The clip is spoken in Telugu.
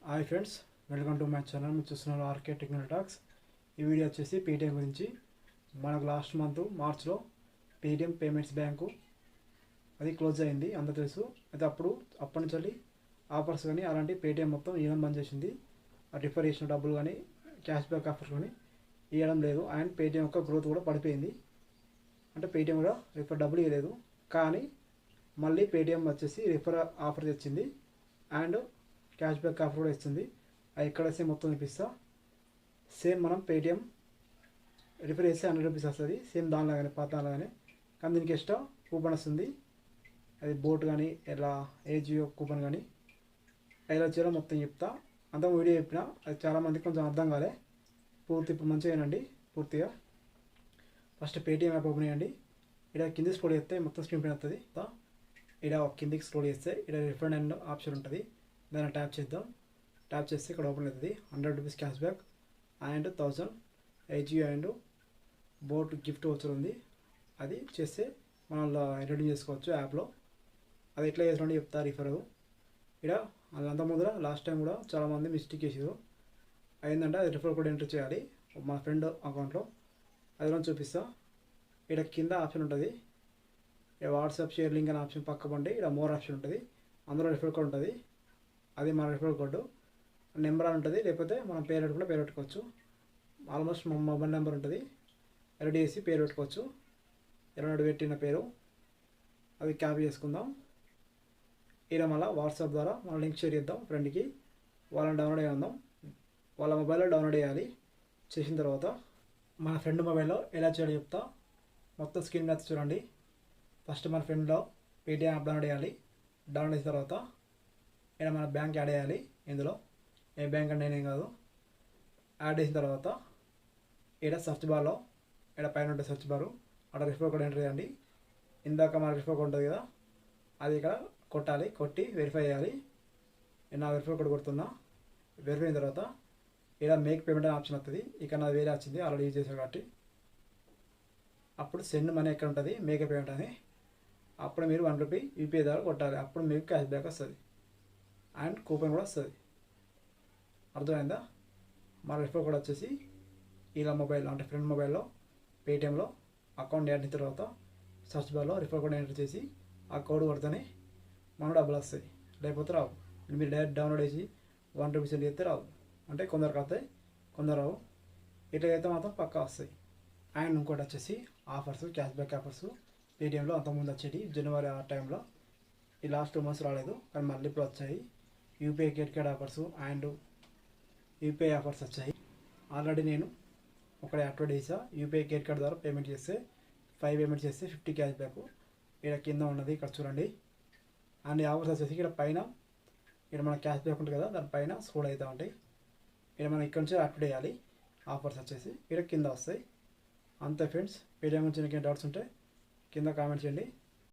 Hi friends, welcome to my channel. మీరు చూస్తున్నారు ఆర్కే టెక్నికల్ టాక్స్. ఈ వీడియో వచ్చేసి పేటిఎం గురించి. మనకు లాస్ట్ మంత్ మార్చ్లో పేటిఎం పేమెంట్స్ బ్యాంకు అది క్లోజ్ అయింది, అందరూ తెలుసు. అయితే అప్పటి నుంచి ఆఫర్స్ కానీ అలాంటి పేటిఎం మొత్తం ఇవ్వడం బంద్ చేసింది. రిఫర్ చేసిన డబ్బులు కానీ క్యాష్ బ్యాక్ ఆఫర్స్ కానీ ఇవ్వడం లేదు. అండ్ పేటిఎం యొక్క గ్రోత్ కూడా పడిపోయింది. అంటే పేటిఎం కూడా రిఫర్ డబ్బులు ఇవ్వలేదు. కానీ మళ్ళీ పేటిఎం వచ్చేసి రిఫర్ ఆఫర్ తెచ్చింది అండ్ క్యాష్ బ్యాక్ ఆఫర్ కూడా ఇస్తుంది. అది ఎక్కడ వస్తే మొత్తం చూపిస్తా. సేమ్ మనం పేటిఎం రిఫర్ చేస్తే 100 రూపీస్ వస్తుంది, సేమ్ దానిలాగానే పాత దానిలాగానే. కానీ దీనికి ఎక్స్ట్రా కూపన్ వస్తుంది. అది బోట్ కానీ ఇలా ఏజియో కూపన్ కానీ ఎలా వచ్చారో మొత్తం చెప్తా. అంతా వీడియో చెప్పిన, అది చాలామందికి కొంచెం అర్థం కాలే. ఇప్పుడు మంచిగా వినండి పూర్తిగా. ఫస్ట్ పేటిఎం యాప్ ఓపెన్ చేయండి. ఇక్కడ కింది స్క్రోల్ చేస్తే మొత్తం స్క్రీన్ పైన వస్తుంది. ఇక్కడ కిందికి స్క్రోల్ చేస్తే ఇక్కడ రిఫండ్ అండ్ ఆప్షన్ ఉంటుంది. దాన్ని ట్యాప్ చేద్దాం. ట్యాప్ చేస్తే ఇక్కడ ఓపెన్ అవుతుంది 100 rupees cash back and 1000 Ajio and boat gift voucher ఉంది. అది చేస్తే మనం రెడీ చేసుకోవచ్చు యాప్లో. అది ఎట్లా చేసినట్టు చెప్తా. రిఫర్ ఇక్కడ అంత ముందర లాస్ట్ టైం కూడా చాలామంది మిస్టేక్ చేసారు. అయిందంటే అది రిఫర్ కూడా ఎంటర్ చేయాలి మా ఫ్రెండ్ అకౌంట్లో. అది మనం చూపిస్తా. ఇక్కడ కింద ఆప్షన్ ఉంటుంది. ఇక్కడ వాట్సాప్ షేర్ లింక్ అనే ఆప్షన్ పక్క పండి ఇక్కడ మోర్ ఆప్షన్ ఉంటుంది. అందులో రిఫర్ కోడ్ ఉంటుంది. అది మన రిఫర్ కోడ్ నెంబర్ అని ఉంటుంది, లేకపోతే మనం పేరు కూడా పేరు పెట్టుకోవచ్చు. ఆల్మోస్ట్ మా మొబైల్ నెంబర్ ఉంటుంది, రెడీ చేసి పేరు పెట్టుకోవచ్చు. ఎవరైనా పెట్టిన పేరు అది కాపీ చేసుకుందాం. ఇలా మళ్ళీ వాట్సాప్ ద్వారా మనం లింక్ షేర్ చేద్దాం ఫ్రెండ్కి. వాళ్ళని డౌన్లోడ్ చేద్దాం. వాళ్ళ మొబైల్లో డౌన్లోడ్ చేయాలి. చేసిన తర్వాత మన ఫ్రెండ్ మొబైల్లో ఎలా చేయాలో చెప్తా. మొత్తం స్క్రీన్ మీద చూడండి. ఫస్ట్ మన ఫ్రెండ్లో పేటిఎం యాప్ డౌన్లోడ్ చేయాలి. డౌన్లోడ్ చేసిన తర్వాత ఇక్కడ మన బ్యాంక్ యాడ్ చేయాలి. ఇందులో ఏ బ్యాంక్ అంటే నేనేం కాదు. యాడ్ చేసిన తర్వాత ఇక్కడ సర్చ్ బార్లో ఇక్కడ పైన ఉంటుంది సర్చ్ బారు, అక్కడ రిఫర్ కోడ్ ఎంటర్ చేయండి. ఇందాక మన రిఫర్ కోడ్ ఉంటుంది కదా, అది ఇక్కడ కొట్టాలి. కొట్టి వెరిఫై చేయాలి. నేను రిఫర్ కోడ్ కొడుతున్నా. వెరిఫై అయిన తర్వాత ఇక్కడ మేక్ పేమెంట్ అనే ఆప్షన్ వస్తుంది. ఇక్కడ నాది వేరే వచ్చింది, ఆల్రెడీ యూజ్ చేసాను కాబట్టి. అప్పుడు సెండ్ మనీ ఎక్కడ ఉంటుంది మేక్ పేమెంట్ అని. అప్పుడు మీరు 1 రూపీ యూపీఐ ద్వారా కొట్టాలి. అప్పుడు మీకు క్యాష్ బ్యాక్ వస్తుంది అండ్ కూపన్ కూడా వస్తుంది. అర్థమైందా? మన రిఫర్ కోడ్ వచ్చేసి ఇలా మొబైల్ అంటే ఫ్రెండ్ మొబైల్లో పేటిఎంలో అకౌంట్ యాడ్ అయిన తర్వాత సర్చ్ బార్లో రిఫర్ కోడ్ ఎంటర్ చేసి ఆ కోడ్ కొడితేనే మన డబ్బులు వస్తాయి, లేకపోతే రావు. మీరు డైరెక్ట్ డౌన్లోడ్ చేసి 1 రూపీస్ చేస్తే రావు. అంటే కొందరికి వస్తాయి, కొందరు రావు. ఇట్లా అయితే మాత్రం పక్కా వస్తాయి. అండ్ ఇంకోటి వచ్చేసి ఆఫర్స్, క్యాష్ బ్యాక్ ఆఫర్స్ పేటిఎంలో అంతకుముందు వచ్చేటి జనవరి ఆ టైంలో. ఈ లాస్ట్ 2 మంత్స్ రాలేదు, కానీ మళ్ళీ ఇప్పుడు వచ్చాయి. UPI credit card offers and UPI offers వచ్చాయి. ఆల్రెడీ నేను ఒకటి అప్లోడ్ చేసా. యూపీఐ క్రెడిట్ కార్డ్ ద్వారా పేమెంట్ చేస్తే 5 పేమెంట్ చేస్తే 50 క్యాష్ బ్యాక్ ఇక్కడ కింద ఉన్నది, ఇక్కడ చూడండి. అండ్ ఆఫర్స్ వచ్చేసి ఇక్కడ పైన ఇక్కడ మన క్యాష్ బ్యాక్ ఉంటుంది కదా, దానిపైన స్క్రోల్ అవుతూ ఉంటాయి. ఇక్కడ మనం ఇక్కడ నుంచి అప్లోడ్ చేయాలి. ఆఫర్స్ వచ్చేసి ఇక్కడ కింద వస్తాయి. అంతే ఫ్రెండ్స్. పేటిఎం గురించి మీకు డౌట్స్ ఉంటే కింద కామెంట్ చేయండి.